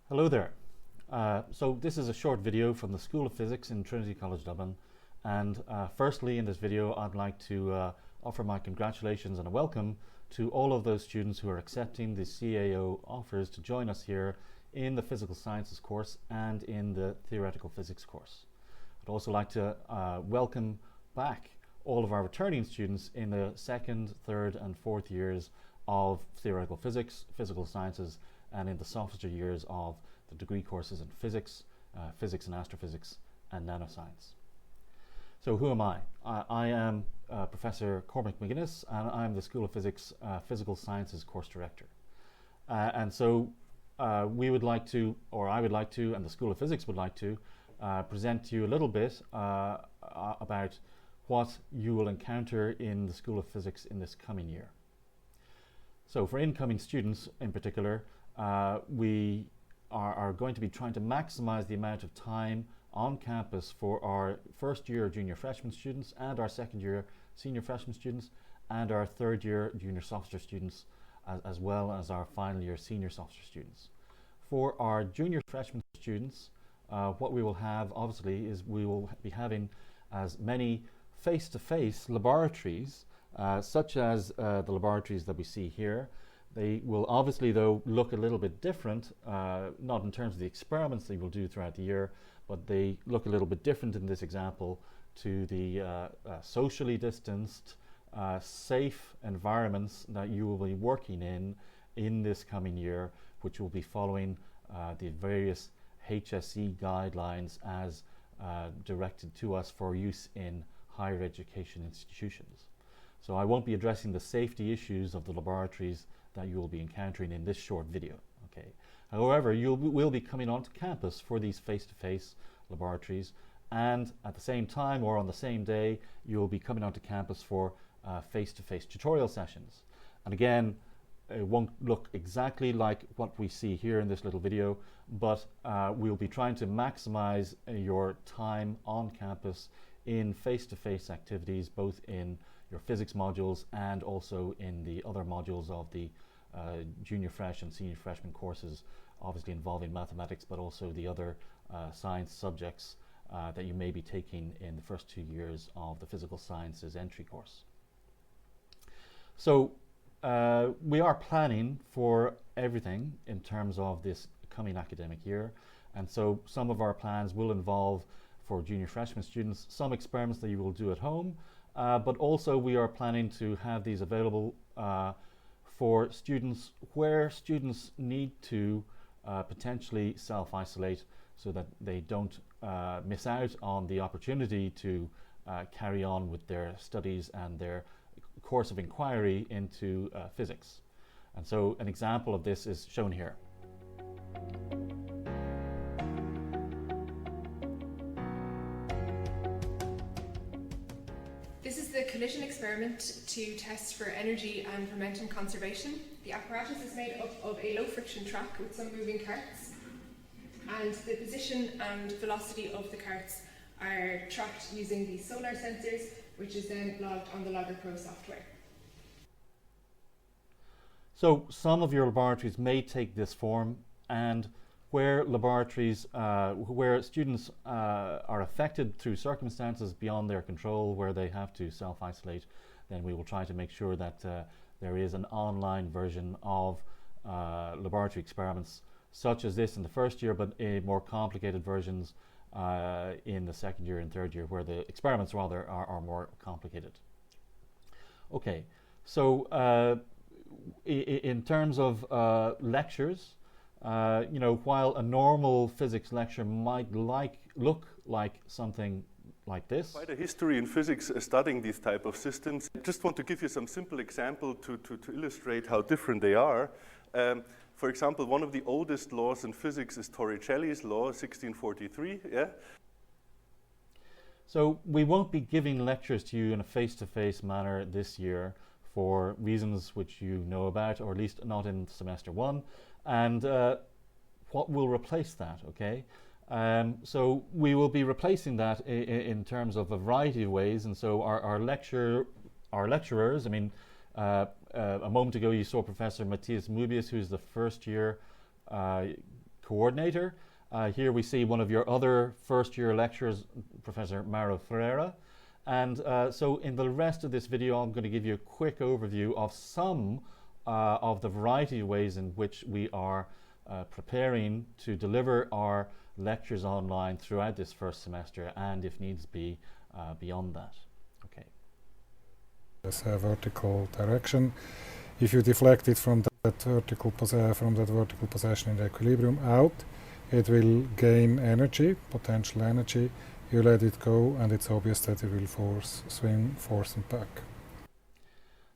Hello there. So this is a short video from the School of Physics in Trinity College Dublin, and firstly in this video I'd like to offer my congratulations and a welcome to all of those students who are accepting the CAO offers to join us here in the Physical Sciences course and in the Theoretical Physics course. I'd also like to welcome back all of our returning students in the second, third and fourth years of Theoretical Physics, Physical Sciences, and in the softer years of the degree courses in Physics, Physics and Astrophysics, and Nanoscience. So who am I? I am Professor Cormac McGuinness, and I'm the School of Physics Physical Sciences Course Director. And so we would like to, or I would like to, and the School of Physics would like to, present to you a little bit about what you will encounter in the School of Physics in this coming year. So for incoming students in particular, we are going to be trying to maximize the amount of time on campus for our first year junior freshman students and our second year senior freshman students and our third year junior sophomore students, as well as our final year senior sophomore students. For our junior freshman students, what we will have obviously is we will be having as many face-to-face laboratories such as the laboratories that we see here. They will obviously though look a little bit different, not in terms of the experiments they will do throughout the year, but they look a little bit different in this example to the socially distanced, safe environments that you will be working in this coming year, which will be following the various HSE guidelines as directed to us for use in higher education institutions. So I won't be addressing the safety issues of the laboratories that you will be encountering in this short video. Okay. However, will be coming onto campus for these face-to-face laboratories, and at the same time or on the same day you'll be coming onto campus for face-to-face tutorial sessions. And again, it won't look exactly like what we see here in this little video, but we'll be trying to maximize your time on campus in face-to-face activities, both in your physics modules and also in the other modules of the junior fresh and senior freshman courses, obviously involving mathematics, but also the other science subjects that you may be taking in the first 2 years of the physical sciences entry course. So we are planning for everything in terms of this coming academic year, and so some of our plans will involve, for junior freshman students, some experiments that you will do at home, but also we are planning to have these available for students where students need to potentially self-isolate so that they don't miss out on the opportunity to carry on with their studies and their course of inquiry into physics. And so an example of this is shown here. This is the collision experiment to test for energy and momentum conservation. The apparatus is made up of a low friction track with some moving carts, and the position and velocity of the carts are tracked using the solar sensors, which is then logged on the Logger Pro software. So some of your laboratories may take this form, and where laboratories, where students are affected through circumstances beyond their control, where they have to self-isolate, then we will try to make sure that there is an online version of laboratory experiments such as this in the first year, but more complicated versions in the second year and third year, where the experiments rather are more complicated. Okay, so in terms of lectures, you know, while a normal physics lecture might look like something like this. Quite a history in physics studying these type of systems. I just want to give you some simple example to illustrate how different they are. For example, one of the oldest laws in physics is Torricelli's law, 1643. Yeah. So we won't be giving lectures to you in a face-to-face manner this year for reasons which you know about, or at least not in semester one. And what will replace that, okay? So we will be replacing that in terms of a variety of ways. And so our lecturers, I mean, a moment ago you saw Professor Matthias Mubius, who's the first year coordinator. Here we see one of your other first year lecturers, Professor Mauro Ferreira. And so in the rest of this video, I'm going to give you a quick overview of some of the variety of ways in which we are preparing to deliver our lectures online throughout this first semester, and if needs be, beyond that. Okay. There's a vertical direction. If you deflect it from that vertical position in the equilibrium out, it will gain energy, potential energy. You let it go, and it's obvious that it will swing forth and back.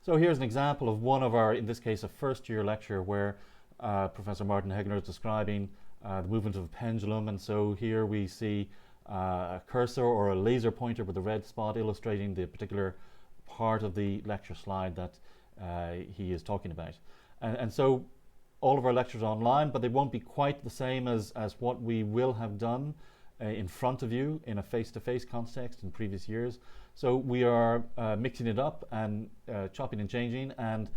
So here's an example of one of our, in this case, a first-year lecture where Professor Martin Hegner is describing the movement of a pendulum, and so here we see a cursor or a laser pointer with a red spot illustrating the particular part of the lecture slide that he is talking about. And so all of our lectures are online, but they won't be quite the same as what we will have done in front of you in a face-to-face context in previous years. So we are mixing it up and chopping and changing, and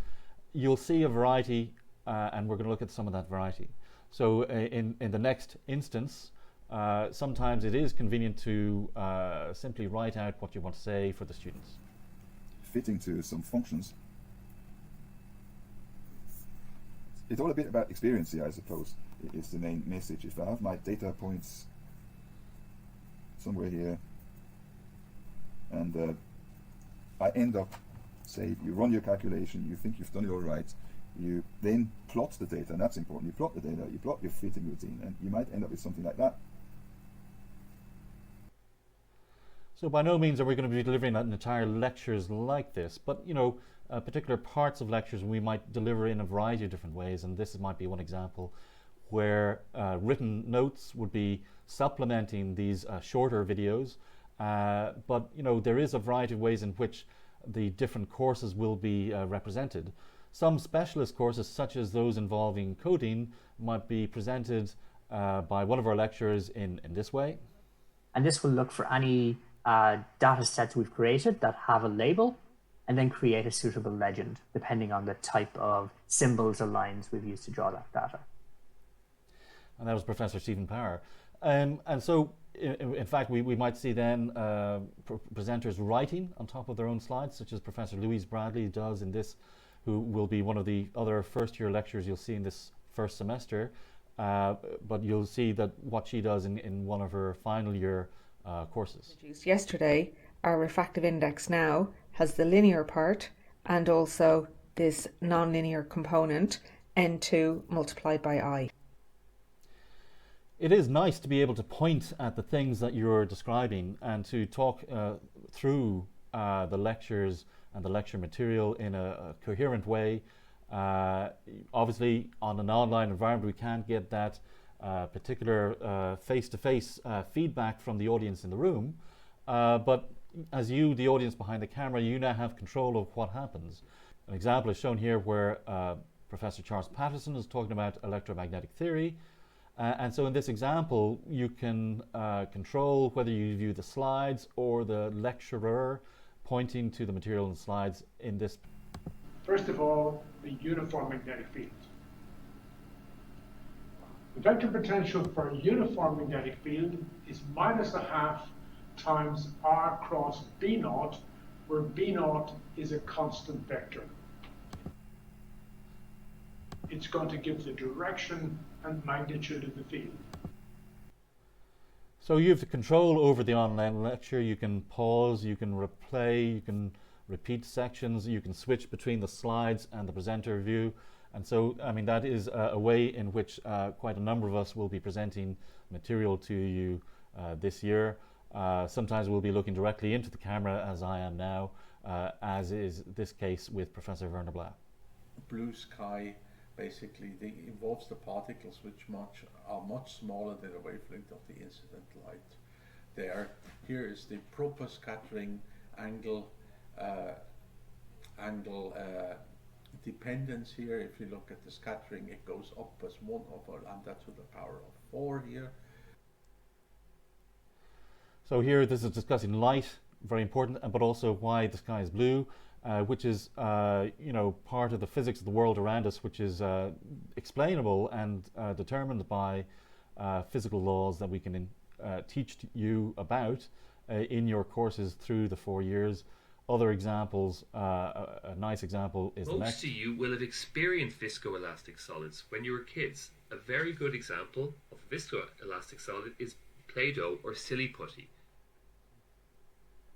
you'll see a variety, and we're going to look at some of that variety. So in the next instance, sometimes it is convenient to simply write out what you want to say for the students. Fitting to some functions. It's all a bit about experience here, I suppose. It's the main message. If I have my data points somewhere here, and I end up, say, you run your calculation, you think you've done it all right, you then plot the data, and that's important. You plot the data, you plot your fitting routine, and you might end up with something like that. So by no means are we going to be delivering entire lectures like this, but you know, particular parts of lectures we might deliver in a variety of different ways, and this might be one example where written notes would be supplementing these shorter videos, but you know, there is a variety of ways in which the different courses will be represented. Some specialist courses, such as those involving coding, might be presented by one of our lecturers in this way. And this will look for any data sets we've created that have a label, and then create a suitable legend, depending on the type of symbols or lines we've used to draw that data. And that was Professor Stephen Power. And so, in fact, we might see then presenters writing on top of their own slides, such as Professor Louise Bradley does in this, who will be one of the other first-year lecturers you'll see in this first semester. But you'll see that what she does in one of her final year courses. Yesterday, our refractive index now has the linear part and also this non-linear component, n2 multiplied by I. It is nice to be able to point at the things that you're describing and to talk through the lectures and the lecture material in a coherent way. Obviously, on an online environment, we can't get that particular face-to-face feedback from the audience in the room, but as you, the audience behind the camera, you now have control of what happens. An example is shown here where Professor Charles Patterson is talking about electromagnetic theory. And so in this example, you can control whether you view the slides or the lecturer pointing to the material in the slides in this. First of all, the uniform magnetic field. The vector potential for a uniform magnetic field is -1/2 times r cross b naught, where b naught is a constant vector. It's going to give the direction and magnitude of the field. So you have the control over the online lecture. You can pause, you can replay, you can repeat sections, you can switch between the slides and the presenter view. And so, I mean, that is a way in which quite a number of us will be presenting material to you this year. Sometimes we'll be looking directly into the camera, as I am now, as is this case with Professor Werner Blau. Blue sky basically involves the particles which are much smaller than the wavelength of the incident light. Here is the proper scattering angle dependence here. If you look at the scattering, it goes up as 1/λ to the power of 4 here. So here this is discussing light, very important, but also why the sky is blue. which is part of the physics of the world around us, which is explainable and determined by physical laws that we can teach you about in your courses through the 4 years. Other examples, a nice example is the next. Most of you will have experienced viscoelastic solids when you were kids. A very good example of a viscoelastic solid is Play-Doh or silly putty.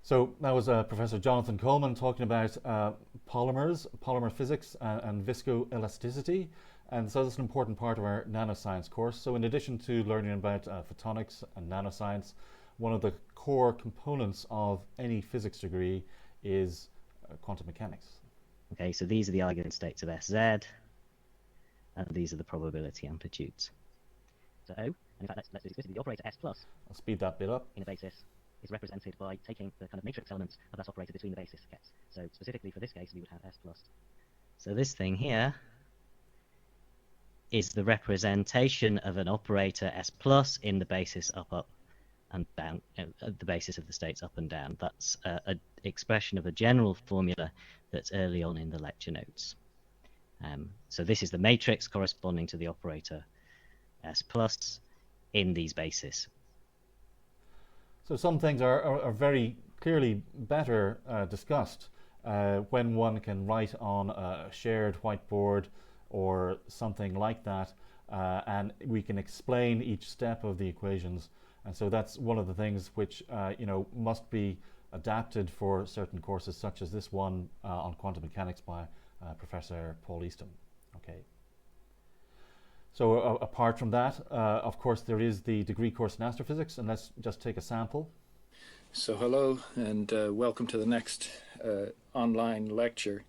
So that was Professor Jonathan Coleman talking about polymers, polymer physics, and viscoelasticity. And so that's an important part of our nanoscience course. So in addition to learning about photonics and nanoscience, one of the core components of any physics degree is quantum mechanics. Okay, so these are the eigenstates states of Sz, and these are the probability amplitudes. So, and in fact, let's do this. The operator S plus. I'll speed that bit up. In a basis is represented by taking the kind of matrix elements of that operator between the basis gets. So specifically for this case, we would have S plus. So this thing here is the representation of an operator S plus in the basis up and down, the basis of the states up and down. That's an expression of a general formula that's early on in the lecture notes. So this is the matrix corresponding to the operator S plus in these bases. So some things are very clearly better discussed when one can write on a shared whiteboard or something like that, and we can explain each step of the equations. And so that's one of the things which must be adapted for certain courses, such as this one on quantum mechanics by Professor Paul Eastham. Okay. So apart from that, of course, there is the degree course in astrophysics, and let's just take a sample. So hello, and welcome to the next online lecture.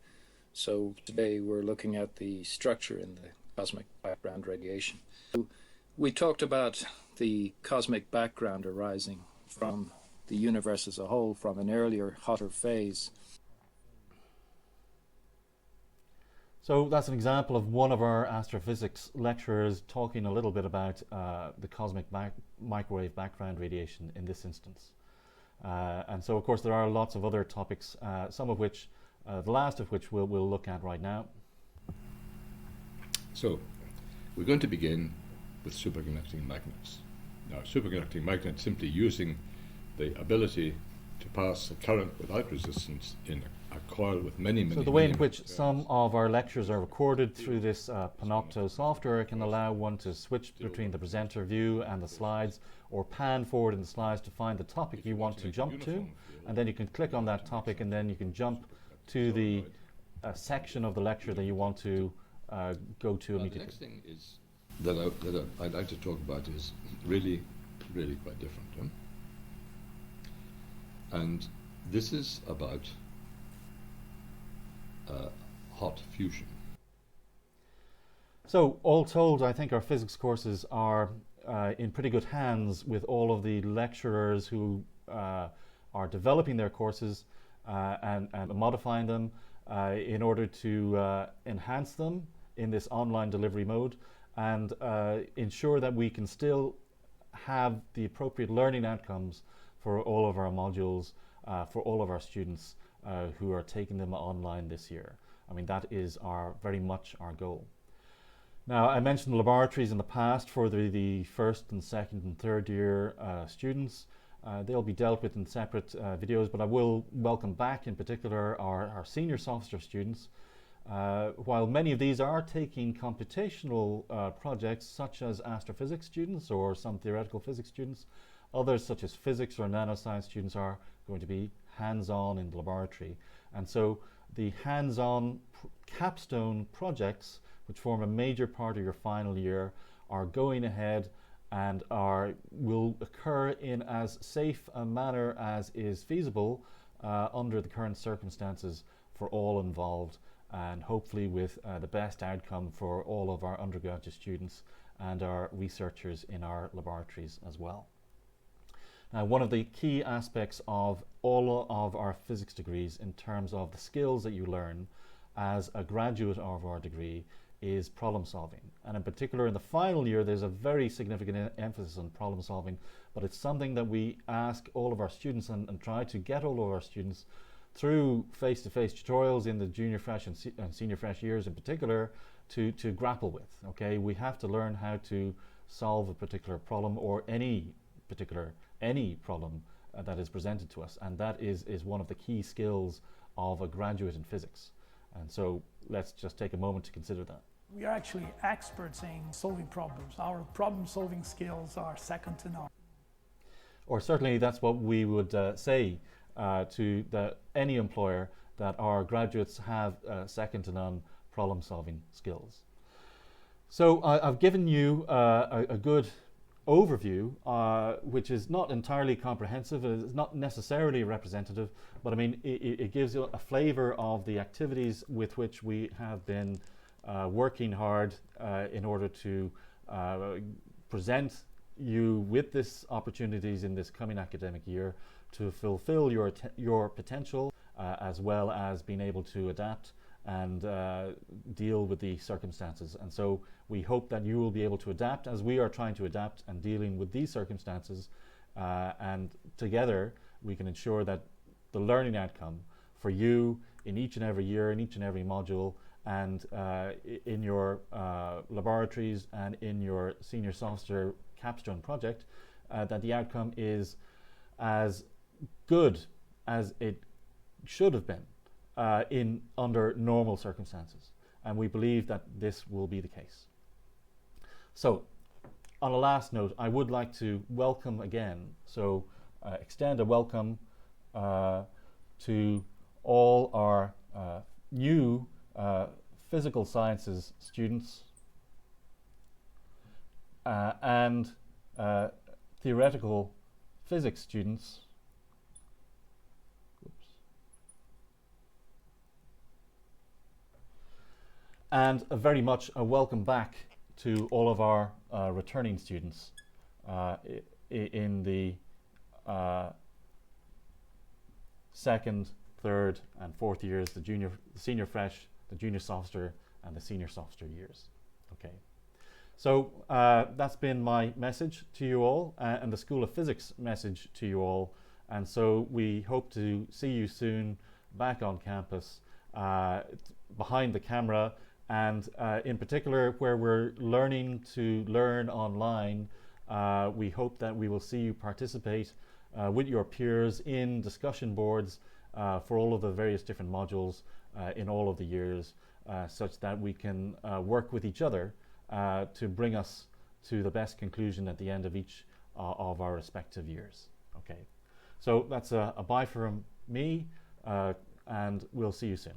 So today we're looking at the structure in the cosmic background radiation. So we talked about the cosmic background arising from the universe as a whole from an earlier, hotter phase. So that's an example of one of our astrophysics lecturers talking a little bit about the cosmic microwave background radiation in this instance. And so, of course, there are lots of other topics, some of which, the last of which we'll look at right now. So, we're going to begin with superconducting magnets. Now, superconducting magnets simply using the ability to pass a current without resistance in a coil with many. So the way in which some of our lectures are recorded through this Panopto software can allow one to switch between the presenter view and the slides, or pan forward in the slides to find the topic you want to jump to, and then you can click on that topic and then you can jump to the section of the lecture that you want to go to immediately. The next thing is that I'd like to talk about is really quite different. Huh? And this is about hot fusion. So all told, I think our physics courses are in pretty good hands with all of the lecturers who are developing their courses and modifying them in order to enhance them in this online delivery mode and ensure that we can still have the appropriate learning outcomes for all of our modules, for all of our students who are taking them online this year. I mean, that is very much our goal. Now, I mentioned laboratories in the past for the first and second and third year students. They'll be dealt with in separate videos, but I will welcome back in particular our senior sophomore students. While many of these are taking computational projects such as astrophysics students or some theoretical physics students, others such as physics or nanoscience students are going to be hands-on in the laboratory. And so the hands-on capstone projects, which form a major part of your final year, are going ahead and will occur in as safe a manner as is feasible under the current circumstances for all involved, and hopefully with the best outcome for all of our undergraduate students and our researchers in our laboratories as well. Now, one of the key aspects of all of our physics degrees in terms of the skills that you learn as a graduate of our degree is problem solving. And in particular, in the final year, there's a very significant emphasis on problem solving, but it's something that we ask all of our students and try to get all of our students through face-to-face tutorials in the junior fresh and senior fresh years in particular to grapple with. Okay, we have to learn how to solve a particular problem, or any problem that is presented to us, and that is one of the key skills of a graduate in physics. And so let's just take a moment to consider that. We are actually experts in solving problems. Our problem-solving skills are second to none. Or certainly that's what we would say to any employer, that our graduates have second to none problem-solving skills. So I've given you a good overview, which is not entirely comprehensive. It's not necessarily representative, but I mean it gives you a flavor of the activities with which we have been working hard in order to present you with these opportunities in this coming academic year to fulfill your potential, as well as being able to adapt and deal with the circumstances. And so we hope that you will be able to adapt as we are trying to adapt and dealing with these circumstances, and together we can ensure that the learning outcome for you in each and every year, in each and every module, and in your laboratories and in your senior sophomore capstone project, that the outcome is as good as it should have been under normal circumstances. And we believe that this will be the case. So on a last note, I would like to welcome again, extend a welcome to all our new physical sciences students and theoretical physics students. And very much a welcome back to all of our returning students in the second, third, and fourth years, the senior fresh, the junior sophomore, and the senior sophomore years. Okay, so that's been my message to you all, and the School of Physics message to you all. And so we hope to see you soon back on campus, behind the camera, and in particular where we're learning to learn online. We hope that we will see you participate with your peers in discussion boards for all of the various different modules in all of the years, such that we can work with each other to bring us to the best conclusion at the end of each of our respective years. Okay, so that's a bye from me, and we'll see you soon.